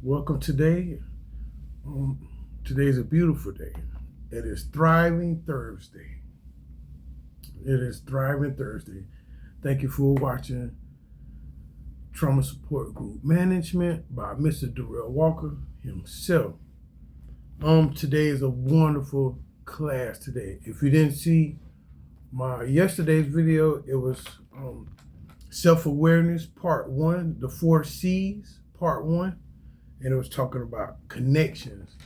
Welcome today. Today's a beautiful day. It is Thriving Thursday. It is Thriving Thursday. Thank you for watching Trauma Support Group Management by Mr. Darrell Walker himself. Today is a wonderful class today. If you didn't see my yesterday's video, it was self-awareness part 1, the 4 C's part 1. And it was talking about connections.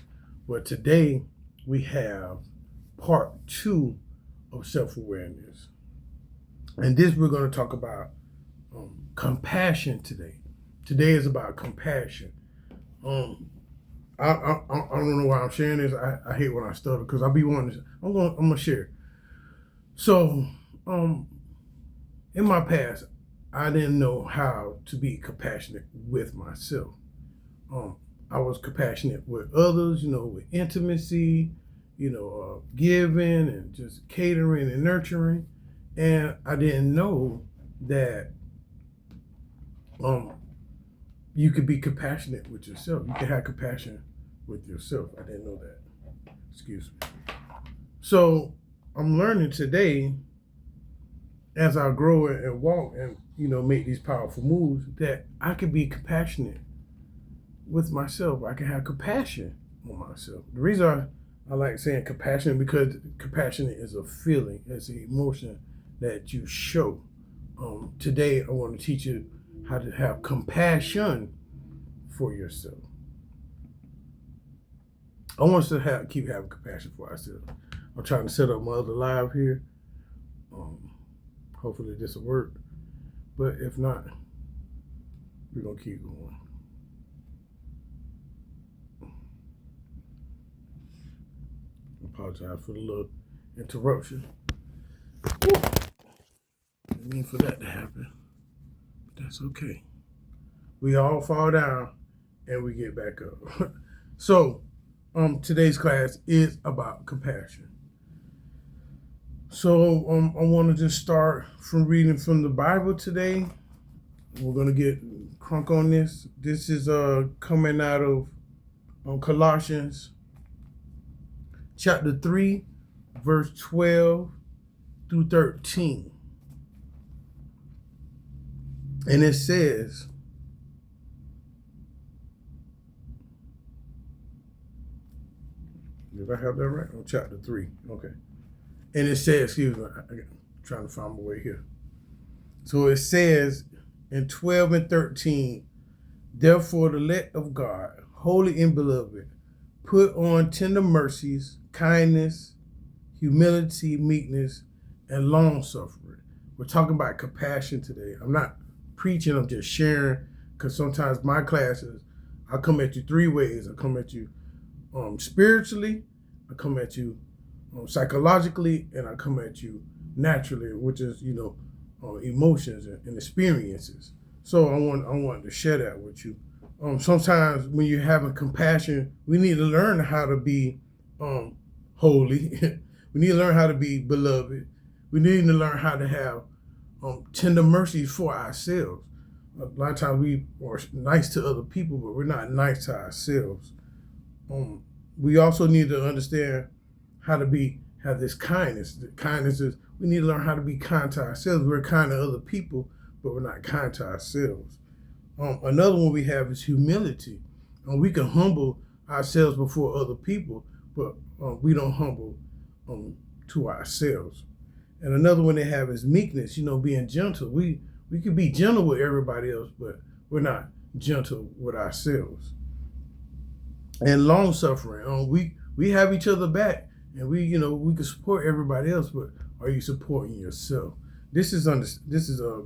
But today we have part 2 of self-awareness. And this we're going to talk about compassion today. Today is about compassion. I don't know why I'm sharing this. I hate when I stutter because I be wanting to. I'm gonna share. So in my past, I didn't know how to be compassionate with myself. I was compassionate with others, with intimacy, giving and just catering and nurturing. And I didn't know that you could be compassionate with yourself. You can have compassion with yourself. I didn't know that. Excuse me. So I'm learning today as I grow and walk and, make these powerful moves that I can be compassionate with myself. I can have compassion on myself. The reason I like saying compassion because compassion is a feeling, it's an emotion that you show. Today I want to teach you how to have compassion for yourself. I want us to keep having compassion for ourselves. I'm trying to set up my other live here. Hopefully this will work. But if not, we're going to keep going. Apologize for the little interruption. Didn't mean for that to happen, but that's okay. We all fall down and we get back up. So, today's class is about compassion. So, I want to just start from reading from the Bible today. We're gonna get crunk on this. This is coming out of Colossians. Chapter 3, verse 12 through 13. And it says, did I have that right? Oh, chapter 3. Okay. And it says, excuse me, I'm trying to find my way here. So it says in 12 and 13, therefore the elect of God, holy and beloved, put on tender mercies, kindness, humility, meekness, and long-suffering. We're talking about compassion today. I'm not preaching, I'm just sharing, because sometimes my classes, I come at you 3 ways. I come at you spiritually, I come at you psychologically, and I come at you naturally, which is, emotions and experiences. So I want to share that with you. Sometimes when you're having compassion, we need to learn how to be holy. We need to learn how to be beloved. We need to learn how to have tender mercies for ourselves. A lot of times we are nice to other people, but we're not nice to ourselves. We also need to understand how to have this kindness. The kindness is we need to learn how to be kind to ourselves. We're kind to other people, but we're not kind to ourselves. Another one we have is humility. We can humble ourselves before other people, but we don't humble to ourselves. And another one they have is meekness, being gentle. We can be gentle with everybody else, but we're not gentle with ourselves. And long suffering. We have each other back, and we can support everybody else, but are you supporting yourself? This is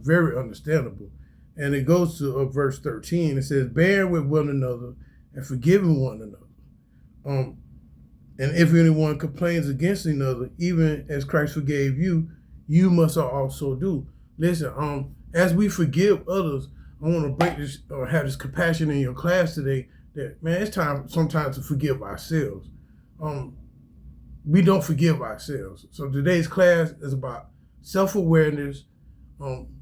very understandable. And it goes to verse 13. It says, bear with one another and forgiving one another. And if anyone complains against another, even as Christ forgave you, you must also do. Listen, as we forgive others, I want to break this or have this compassion in your class today that, man, it's time sometimes to forgive ourselves. We don't forgive ourselves. So today's class is about self-awareness.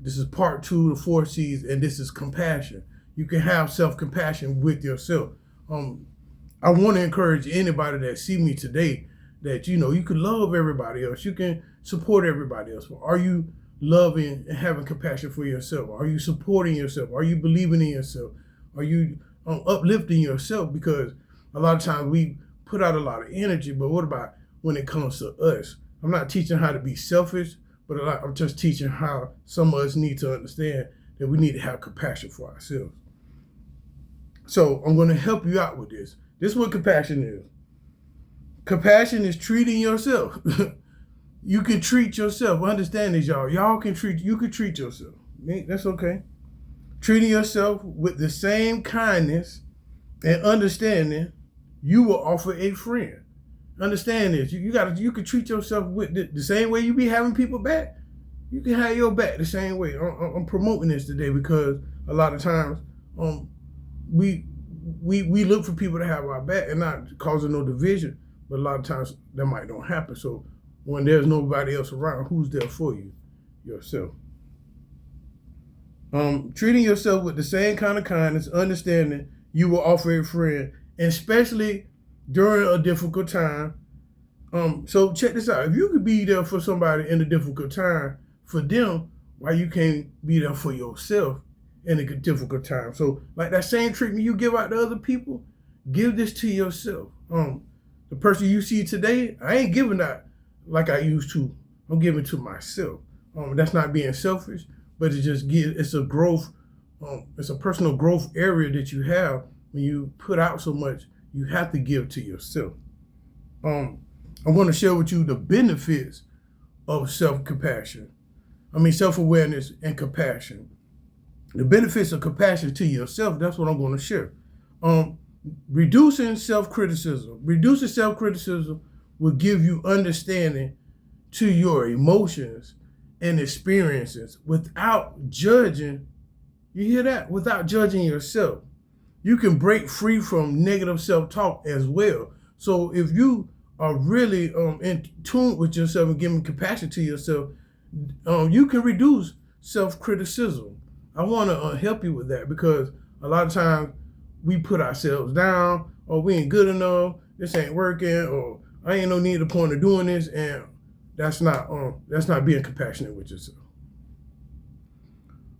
This is part 2 of 4 C's, and this is compassion. you can have self-compassion with yourself. I want to encourage anybody that see me today that, you can love everybody else. You can support everybody else. Are you loving and having compassion for yourself? Are you supporting yourself? Are you believing in yourself? Are you uplifting yourself? Because a lot of times we put out a lot of energy, but what about when it comes to us? I'm not teaching how to be selfish, but I'm just teaching how some of us need to understand that we need to have compassion for ourselves. So I'm going to help you out with this. This is what compassion is. Compassion is treating yourself. You can treat yourself. Understand this, y'all. You can treat yourself. That's okay. Treating yourself with the same kindness and understanding you will offer a friend. Understand this. You can treat yourself with the same way you be having people back. You can have your back the same way. I'm promoting this today because a lot of times we look for people to have our back and not causing no division. But a lot of times that might not happen. So when there's nobody else around, who's there for you? Yourself. Treating yourself with the same kind of kindness, understanding you will offer a friend, especially during a difficult time. So check this out. If you could be there for somebody in a difficult time, for them, why you can't be there for yourself in a difficult time? So like that same treatment you give out to other people, give this to yourself. The person you see today, I ain't giving that like I used to. I'm giving to myself. That's not being selfish, but it's a growth. It's a personal growth area that you have when you put out so much. You have to give to yourself. I'm going to share with you the benefits of self-awareness and compassion. The benefits of compassion to yourself, that's what I'm going to share. Reducing self-criticism. Reducing self-criticism will give you understanding to your emotions and experiences without judging. You hear that? Without judging yourself. You can break free from negative self-talk as well. So if you are really in tune with yourself and giving compassion to yourself, you can reduce self-criticism. I want to help you with that because a lot of times we put ourselves down, or we ain't good enough, this ain't working, or I ain't no need to point of doing this, and that's not being compassionate with yourself.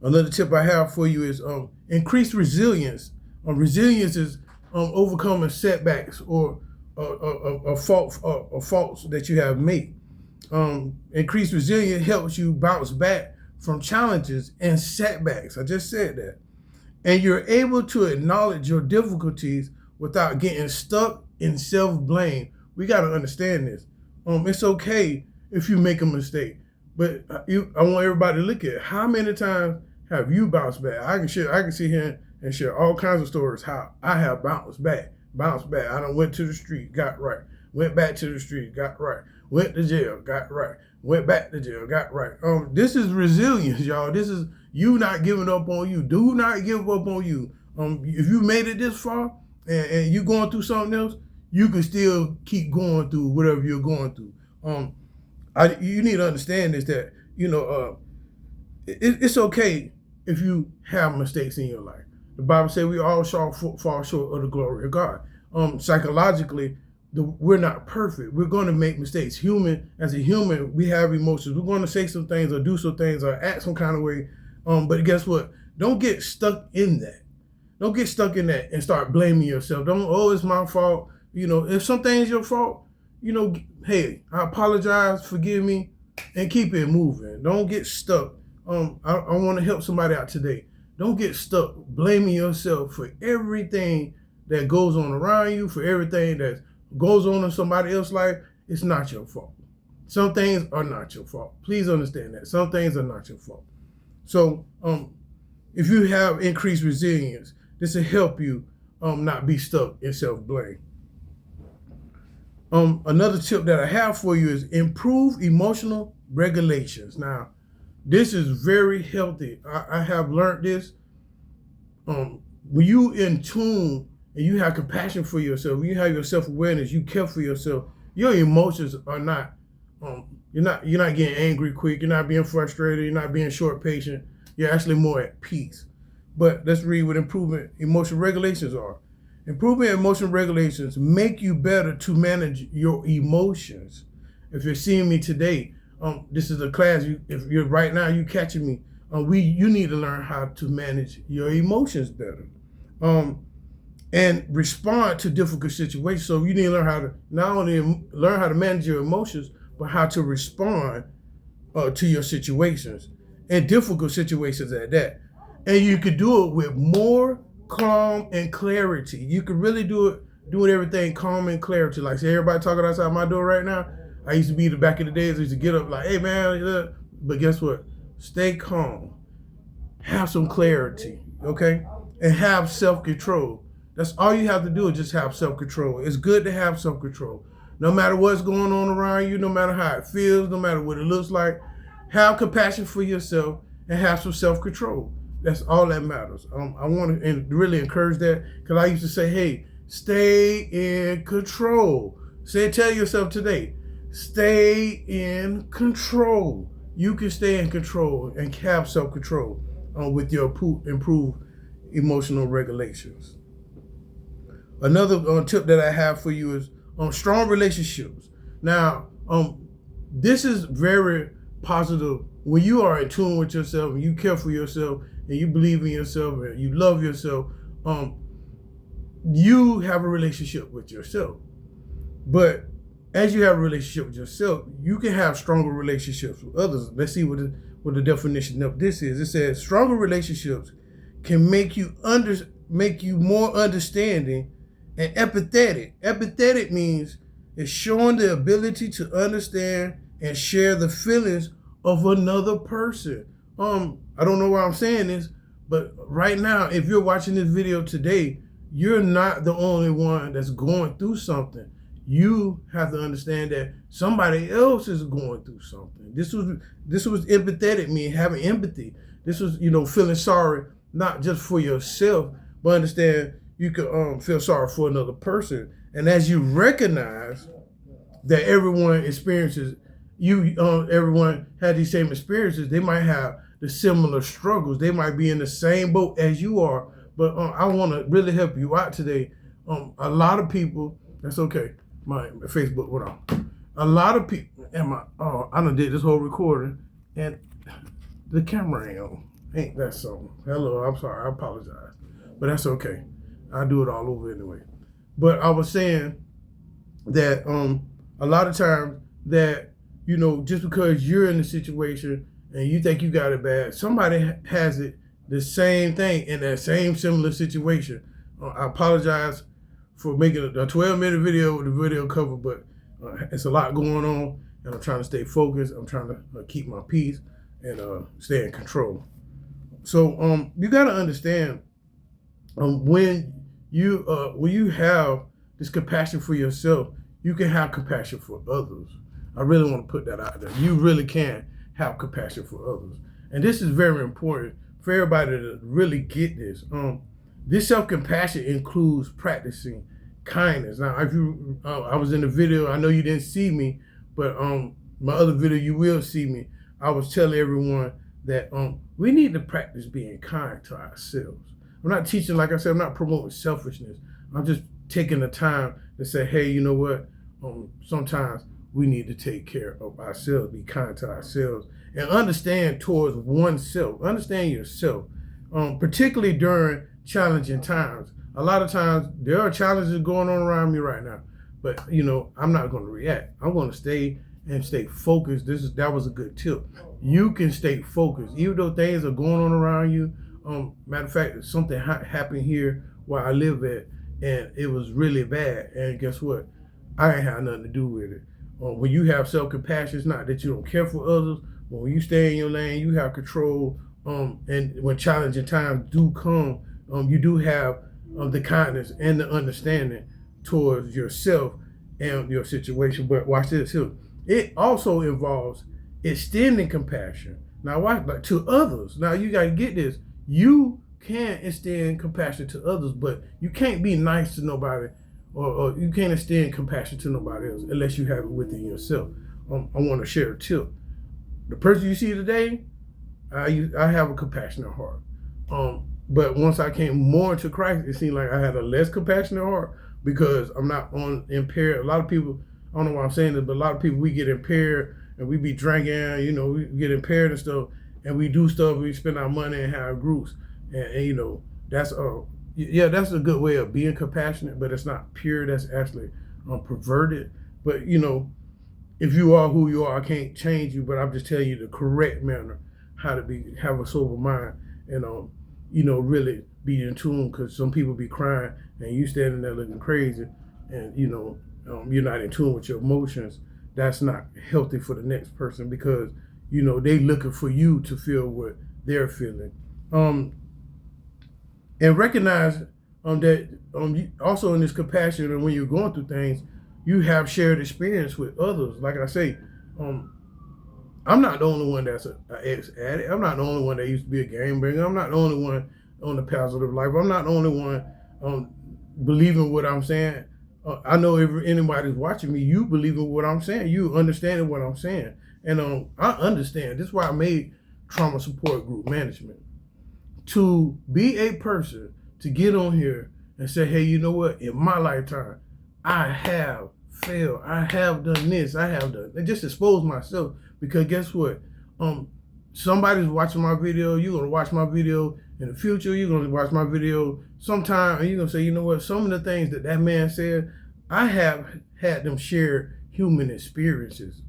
Another tip I have for you is increase resilience. Resilience is overcoming setbacks or faults that you have made. Increased resilience helps you bounce back from challenges and setbacks. I just said that. And you're able to acknowledge your difficulties without getting stuck in self-blame. We got to understand this. It's okay if you make a mistake, but I want everybody to look at how many times have you bounced back. I can sit here and share all kinds of stories how I have bounced back. I done went to the street, got right. Went back to the street, got right. Went to jail, got right. Went back to jail, got right. This is resilience, y'all. This is you not giving up on you. Do not give up on you. If you made it this far and you going through something else, you can still keep going through whatever you're going through. You need to understand this, that it's okay if you have mistakes in your life. The Bible says we all fall short of the glory of God. Psychologically, we're not perfect. We're going to make mistakes. As a human, we have emotions. We're going to say some things or do some things or act some kind of way. But guess what? Don't get stuck in that. Don't get stuck in that and start blaming yourself. It's my fault. If something's your fault, hey, I apologize, forgive me, and keep it moving. Don't get stuck. I want to help somebody out today. Don't get stuck blaming yourself for everything that goes on around you, for everything that goes on in somebody else's life. It's not your fault. Some things are not your fault. Please understand that. Some things are not your fault. So if you have increased resilience, this will help you not be stuck in self-blame. Another tip that I have for you is improve emotional regulations. Now, this is very healthy. I have learned this. When you in tune and you have compassion for yourself, when you have your self-awareness, you care for yourself, your emotions are not, you're not getting angry quick, you're not being frustrated, you're not being short patient, you're actually more at peace. But let's read what improvement emotion regulations are. Improvement emotion regulations make you better to manage your emotions. If you're seeing me today, this is a class. If you're right now, you catching me. You need to learn how to manage your emotions better, and respond to difficult situations. So you need to learn how to not only learn how to manage your emotions, but how to respond to your situations and difficult situations at that. And you could do it with more calm and clarity. You could really do it, doing everything calm and clarity. Like, say, everybody talking outside my door right now. I used to be the back in the days. I used to get up like, hey man, but guess what? Stay calm, have some clarity, okay, and have self-control. That's all you have to do is just have self-control. It's good to have self-control. No matter what's going on around you, no matter how it feels, no matter what it looks like, have compassion for yourself and have some self-control. That's all that matters. I want to really encourage that, because I used to say, hey, stay in control. Tell yourself today, stay in control. You can stay in control and have self-control with your improved emotional regulations. Another tip that I have for you is strong relationships. Now, this is very positive when you are in tune with yourself and you care for yourself and you believe in yourself and you love yourself. You have a relationship with yourself. But as you have a relationship with yourself, you can have stronger relationships with others. Let's see what the definition of this is. It says stronger relationships can make you more understanding and empathetic. Empathetic means it's showing the ability to understand and share the feelings of another person. I don't know why I'm saying this, but right now, if you're watching this video today, you're not the only one that's going through something. You have to understand that somebody else is going through something. This was empathetic, meaning having empathy. This was, feeling sorry, not just for yourself, but understand you can feel sorry for another person. And as you recognize that everyone experiences, everyone had these same experiences, they might have the similar struggles. They might be in the same boat as you are. But I want to really help you out today. A lot of people, that's okay. My Facebook went off. A lot of people, I done did this whole recording and the camera ain't on. Ain't that something? Hello, I'm sorry, I apologize. But that's okay. I'll do it all over anyway. But I was saying that a lot of times that, just because you're in a situation and you think you got it bad, somebody has it the same thing in that same similar situation. I apologize for making a 12-minute video with a video cover, but it's a lot going on, and I'm trying to stay focused. I'm trying to keep my peace and stay in control. So you got to understand when you have this compassion for yourself, you can have compassion for others. I really want to put that out there. You really can have compassion for others, and this is very important for everybody to really get this. This self-compassion includes practicing kindness. Now, if you, I was in the video, I know you didn't see me, but my other video, you will see me. I was telling everyone that we need to practice being kind to ourselves. I'm not teaching, like I said, I'm not promoting selfishness. I'm just taking the time to say, hey, you know what? Sometimes we need to take care of ourselves, be kind to ourselves, and understand towards oneself. Understand yourself, particularly during challenging times. A lot of times there are challenges going on around me right now, but I'm not going to react. I'm going to stay focused. That was a good tip. You can stay focused even though things are going on around you. Matter of fact, something happened here where I live at, and it was really bad. And guess what? I ain't had nothing to do with it. When you have self-compassion, it's not that you don't care for others, but when you stay in your lane, you have control. And when challenging times do come, you do have the kindness and the understanding towards yourself and your situation. But watch this here. It also involves extending compassion. Now, watch, to others. Now, you got to get this. You can extend compassion to others, but you can't be nice to nobody, or you can't extend compassion to nobody else unless you have it within yourself. I want to share a tip. The person you see today, I have a compassionate heart. But once I came more into Christ, it seemed like I had a less compassionate heart because I'm not on impaired. A lot of people, I don't know why I'm saying this, but a lot of people, we get impaired and we be drinking, you know, we get impaired and stuff, and we do stuff, we spend our money and have groups. And you know, that's that's a good way of being compassionate, but it's not pure. That's actually perverted. But you know, if you are who you are, I can't change you, but I'm just telling you the correct manner how to have a sober mind and you know, really be in tune, because some people be crying and you standing there looking crazy, and you know, you're not in tune with your emotions. That's not healthy for the next person, because you know they looking for you to feel what they're feeling. And recognize that also in this compassion, and when you're going through things, you have shared experience with others. Like I say, I'm not the only one that's an ex-addict. I'm not the only one that used to be a gangbanger. I'm not the only one on the positive life. I'm not the only one believing what I'm saying. I know if anybody's watching me, you believe in what I'm saying. You understand what I'm saying. And I understand. This is why I made Trauma Support Group Management. To be a person to get on here and say, hey, you know what? In my lifetime, I have failed. I have done this. I have done. And just expose myself, because guess what? Somebody's watching my video. You're gonna watch my video in the future. You're gonna watch my video sometime, and you're gonna say, you know what? Some of the things that man said, I have had them share human experiences.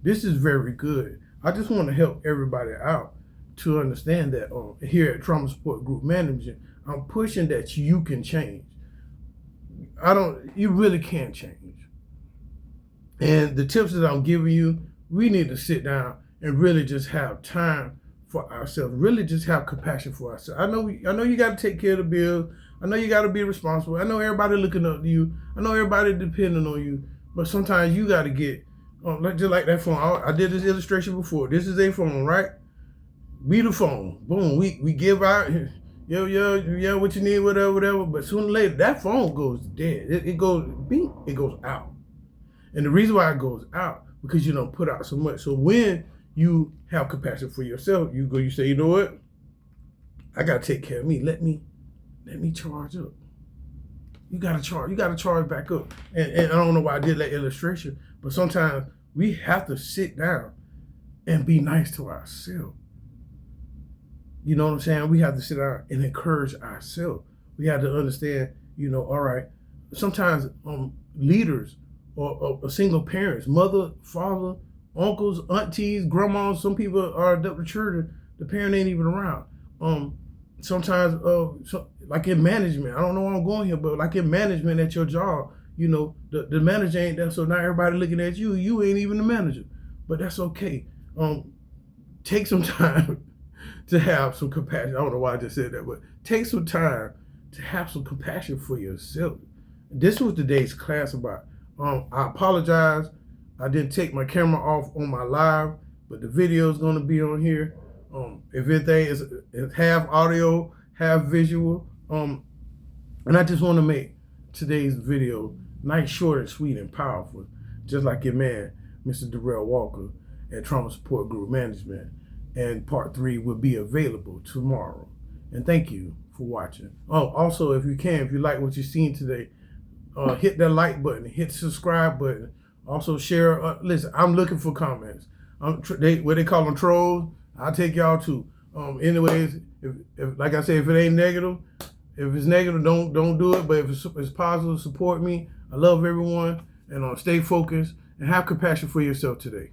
This is very good. I just want to help everybody out to understand that here at Trauma Support Group Management, I'm pushing that you can change. You really can change. And the tips that I'm giving you, we need to sit down and really just have time for ourselves, really just have compassion for ourselves. I know you got to take care of the bills. I know you got to be responsible. I know everybody looking up to you. I know everybody depending on you. But sometimes you got to get, just like that phone. I did this illustration before. This is a phone, right? Be the phone. Boom. We give out, yo, what you need, whatever. But sooner or later, that phone goes dead. It goes beep. It goes out. And the reason why it goes out, because you don't put out so much. So when you have compassion for yourself, you say, you know what? I gotta take care of me. Let me charge up. You gotta charge back up. And I don't know why I did that illustration, but sometimes we have to sit down and be nice to ourselves. You know what I'm saying? We have to sit down and encourage ourselves. We have to understand, you know, all right, sometimes leaders or single parents, mother, father, uncles, aunties, grandmas, some people are adopted children, the parent ain't even around. Sometimes, like in management, I don't know where I'm going here, but like in management at your job, you know, the manager ain't there, so now everybody looking at you, you ain't even the manager. But that's okay. Take some time to have some compassion. I don't know why I just said that, but take some time to have some compassion for yourself. This was today's class about. I apologize. I didn't take my camera off on my live, but the video is going to be on here. If anything, it's half audio, half visual. And I just want to make today's video nice, short, and sweet, and powerful, just like your man, Mr. Darrell Walker at Trauma Support Group Management. And part 3 will be available tomorrow. And thank you for watching. Oh, also, if you like what you've seen today, hit that like button, hit the subscribe button. Also share. Listen, I'm looking for comments. What they call them trolls. I'll take y'all too. Anyways, if like I said, if it ain't negative, if it's negative, don't do it. But if it's positive, support me. I love everyone, and stay focused and have compassion for yourself today.